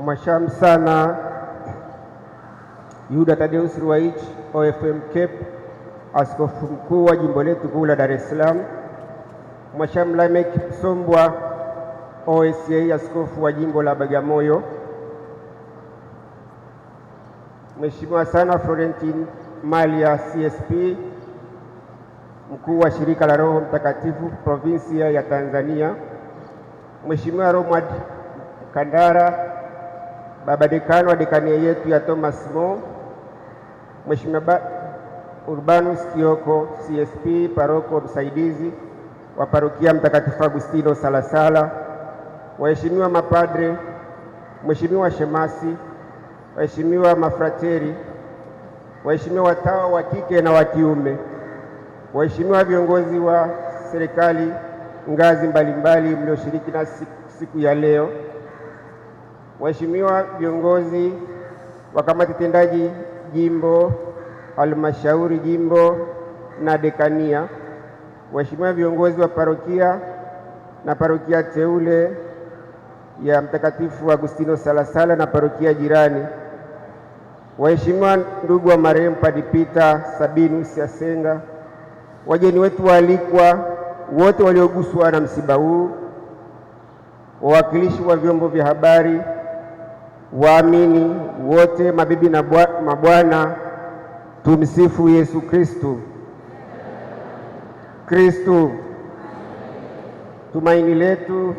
Mwasham sana Yuda Tadeus Ruwaich OFM Cape, askofu mkuu wa jimbo letu kuu la Dar es Salaam. Mwasham Lamek Sombwa OSA, askofu wa jimbo la Bagamoyo. Mheshimiwa sana Florentine Malia CSP, mkuu wa shirika la Roho Mtakatifu provinsia ya Tanzania. Mheshimiwa Romad Kandara, baba dekano wa dekania yetu ya Thomas More. Mheshimiwa Urbanus Kioko CSP, paroko msaidizi wa parokia Mtakatifu Agustino Salasala. Waheshimiwa mapadre, Mheshimiwa shemasi, waheshimiwa mafrateri, waheshimiwa watawa wa kike na wa kiume, waheshimiwa viongozi wa serikali ngazi mbalimbali mlioshiriki na siku ya leo, waheshimiwa viongozi wa kamati tendaji jimbo, halmashauri jimbo na dekania, waheshimiwa viongozi wa parokia na parokia teule ya Mtakatifu Agustino Salasala na parokia jirani, waheshimiwa ndugu wa marehemu Padre Peter Sabinus Asenga, wageni wetu waalikwa wote walioguswa na msiba huu, wawakilishi wa vyombo vya habari, waamini wote, mabibi na mabwana, tumsifu Yesu Kristo. Kristo tumaini letu.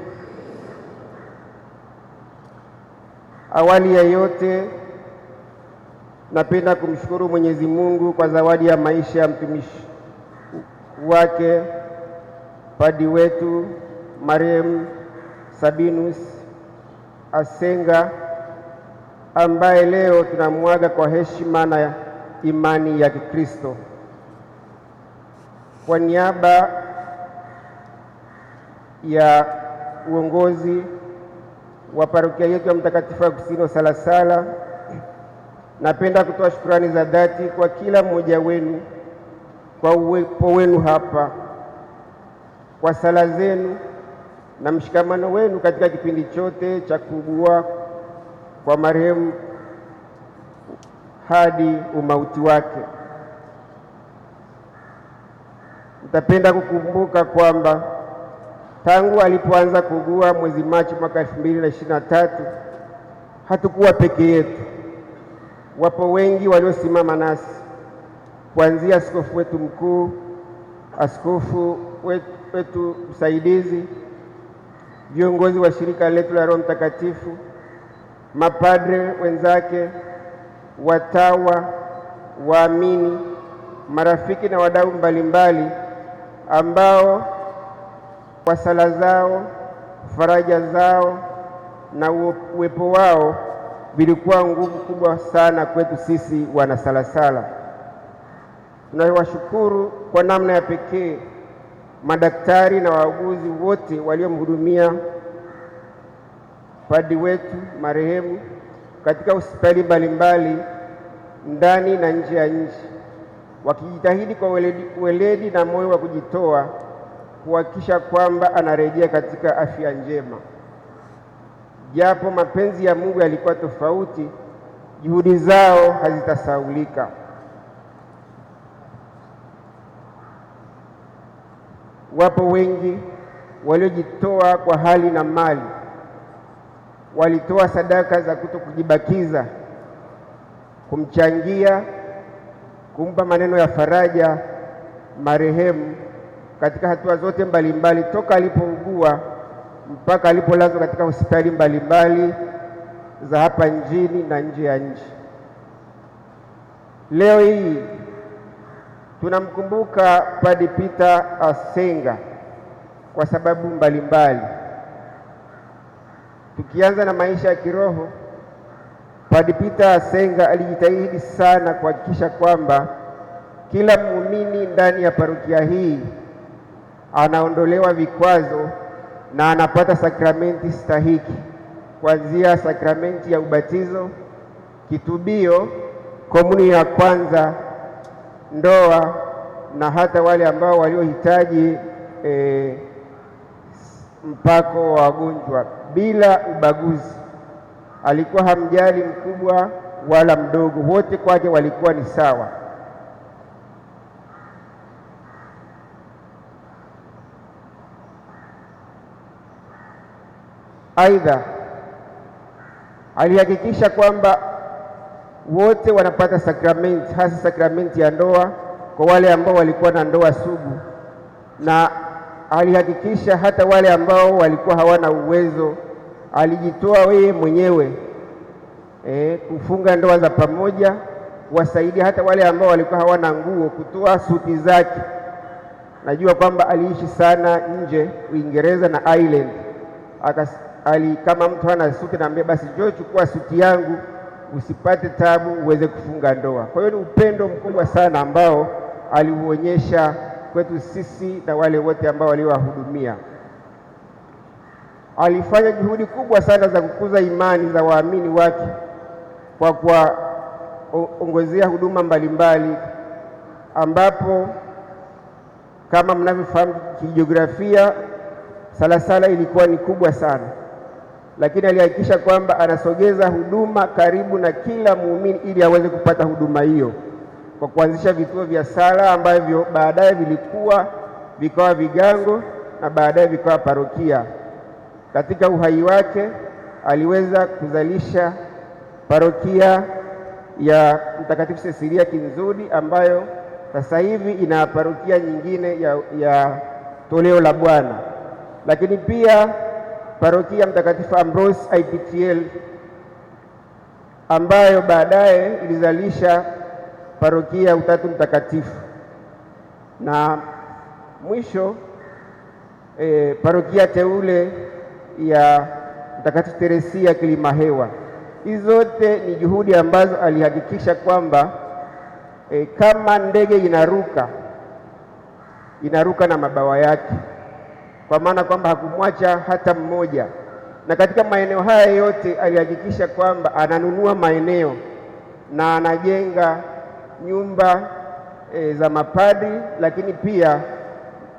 Awali ya yote, napenda kumshukuru Mwenyezi Mungu kwa zawadi ya maisha ya mtumishi wake padri wetu marehemu Sabinus Asenga, ambaye leo tunamwaga kwa heshima na imani ya Kikristo. Kwa niaba ya uongozi wa parokia yetu ya Mtakatifu Agustino Salasala, napenda kutoa shukrani za dhati kwa kila mmoja wenu kwa uwepo wenu hapa, kwa sala zenu na mshikamano wenu katika kipindi chote cha kuugua kwa marehemu hadi umauti wake. Nitapenda kukumbuka kwamba tangu alipoanza kuugua mwezi Machi mwaka 2023 hatukuwa peke yetu. Wapo wengi waliosimama nasi, kuanzia askofu wetu mkuu, askofu wetu msaidizi, viongozi wa shirika letu la Roho Mtakatifu, mapadre wenzake, watawa, waamini, marafiki na wadau mbalimbali ambao kwa sala zao, faraja zao na uwepo wao vilikuwa nguvu kubwa sana kwetu sisi wana Salasala. Tunawashukuru kwa namna ya pekee madaktari na wauguzi wote waliomhudumia padri wetu marehemu katika hospitali mbalimbali ndani na nje ya nchi, wakijitahidi kwa weledi na moyo wa kujitoa kuhakikisha kwamba anarejea katika afya njema. Japo mapenzi ya Mungu yalikuwa tofauti, juhudi zao hazitasahaulika. Wapo wengi waliojitoa kwa hali na mali, walitoa sadaka za kutokujibakiza, kumchangia, kumpa maneno ya faraja marehemu katika hatua zote mbalimbali, toka alipougua mpaka alipolazwa katika hospitali mbalimbali za hapa nchini na nje ya nchi. Leo hii tunamkumbuka Padre Peter Asenga kwa sababu mbalimbali. Tukianza na maisha ya kiroho, Padre Peter Asenga alijitahidi sana kuhakikisha kwamba kila muumini ndani ya parokia hii anaondolewa vikwazo na anapata sakramenti stahiki, kuanzia sakramenti ya ubatizo, kitubio, komunio ya kwanza, ndoa na hata wale ambao waliohitaji mpako wa wagonjwa bila ubaguzi. alikuwa hamjali mkubwa wala mdogo, wote kwake walikuwa ni sawa. Aidha, alihakikisha kwamba wote wanapata sakramenti, hasa sakramenti ya ndoa kwa wale ambao walikuwa na ndoa sugu, na alihakikisha hata wale ambao walikuwa hawana uwezo, alijitoa yeye mwenyewe kufunga ndoa za pamoja, kuwasaidia hata wale ambao walikuwa hawana nguo, kutoa suti zake. Najua kwamba aliishi sana nje Uingereza na Ireland, kama mtu hana suti naambia basi njoo chukua suti yangu usipate tabu uweze kufunga ndoa. Kwa hiyo ni upendo mkubwa sana ambao aliuonyesha kwetu sisi na wale wote ambao waliowahudumia. Alifanya juhudi kubwa sana za kukuza imani za waamini wake kwa kuwaongezea huduma mbalimbali, ambapo kama mnavyofahamu kijiografia Salasala ilikuwa ni kubwa sana, lakini alihakikisha kwamba anasogeza huduma karibu na kila muumini ili aweze kupata huduma hiyo, kwa kuanzisha vituo vya sala ambavyo baadaye vikawa vigango na baadaye vikawa parokia. Katika uhai wake aliweza kuzalisha parokia ya Mtakatifu Cecilia Kinzudi ambayo sasa hivi ina parokia nyingine ya Toleo la Bwana, lakini pia parokia Mtakatifu Ambrose IPTL ambayo baadaye ilizalisha parokia ya Utatu Mtakatifu, na mwisho parokia teule ya Mtakatifu Teresia Kilimahewa. Hizi zote ni juhudi ambazo alihakikisha kwamba kama ndege inaruka na mabawa yake, kwa maana kwamba hakumwacha hata mmoja. Na katika maeneo haya yote alihakikisha kwamba ananunua maeneo na anajenga nyumba za mapadri, lakini pia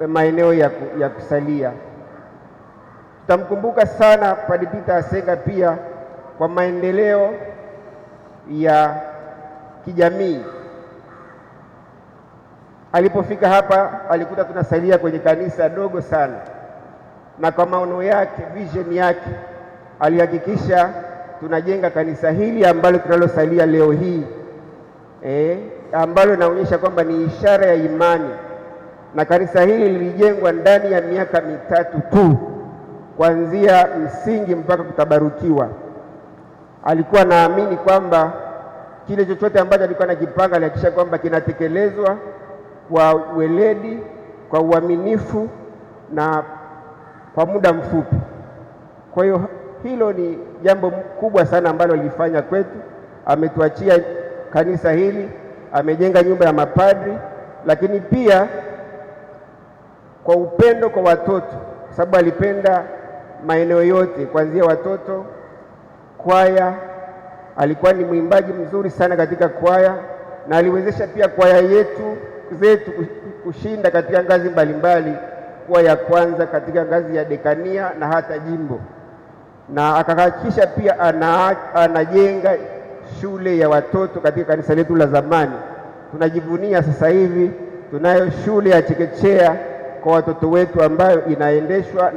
maeneo ya kusalia. Tutamkumbuka sana Padre Peter Asenga pia kwa maendeleo ya kijamii. Alipofika hapa alikuta tunasalia kwenye kanisa dogo sana, na kwa maono yake, vision yake, alihakikisha tunajenga kanisa hili ambalo tunalosalia leo hii, ambalo linaonyesha kwamba ni ishara ya imani. Na kanisa hili lilijengwa ndani ya miaka 3 tu, kuanzia msingi mpaka kutabarukiwa. Alikuwa naamini kwamba kile chochote ambacho alikuwa anakipanga alihakikisha kwamba kinatekelezwa kwa weledi, kwa uaminifu na kwa muda mfupi. Kwa hiyo hilo ni jambo kubwa sana ambalo alifanya kwetu. Ametuachia kanisa hili, amejenga nyumba ya mapadri, lakini pia kwa upendo kwa watoto, sababu alipenda maeneo yote, kuanzia watoto, kwaya. Alikuwa ni mwimbaji mzuri sana katika kwaya, na aliwezesha pia kwaya zetu kushinda katika ngazi mbalimbali, kuwa ya kwanza katika ngazi ya dekania na hata jimbo. Na akahakikisha pia anajenga shule ya watoto katika kanisa letu la zamani. Tunajivunia sasa hivi tunayo shule ya chekechea kwa watoto wetu ambayo inaendeshwa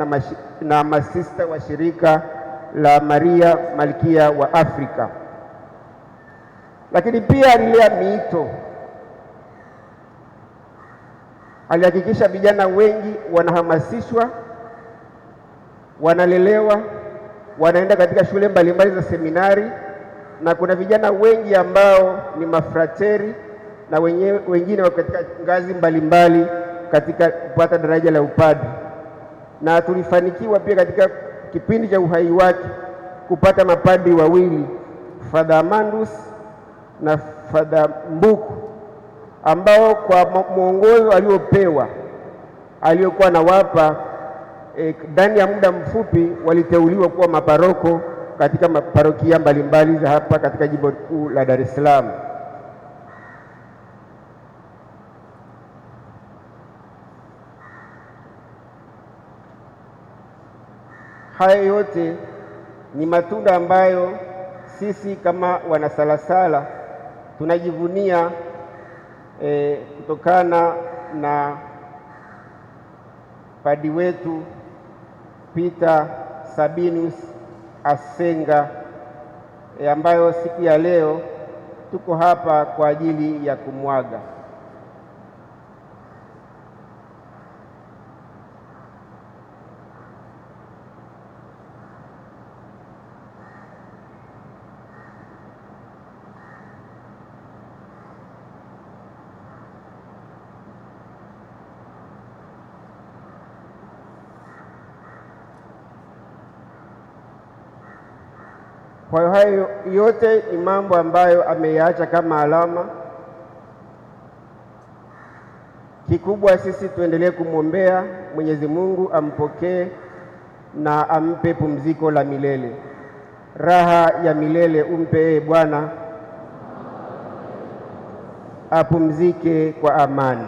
na masista wa shirika la Maria Malkia wa Afrika. Lakini pia alilea miito. Alihakikisha vijana wengi wanahamasishwa, wanalelewa, wanaenda katika shule mbalimbali za seminari, na kuna vijana wengi ambao ni mafrateri na wengine wako katika ngazi mbalimbali katika kupata daraja la upadri. Na tulifanikiwa pia katika kipindi cha uhai wake kupata mapadri wawili, Father Amandus na Father Mbuku, ambao kwa mwongozo aliopewa aliokuwa anawapa ndani ya muda mfupi waliteuliwa kuwa maparoko katika maparokia mbalimbali za hapa katika jimbo kuu la Dar es Salaam. Haya yote ni matunda ambayo sisi kama wanasalasala tunajivunia kutokana na padi wetu Peter Sabinus Asenga ambayo siku ya leo tuko hapa kwa ajili ya kumwaga. Kwa hayo yote ni mambo ambayo ameyaacha kama alama. Kikubwa sisi tuendelee kumwombea Mwenyezi Mungu ampokee na ampe pumziko la milele. Raha ya milele umpe Bwana, apumzike kwa amani.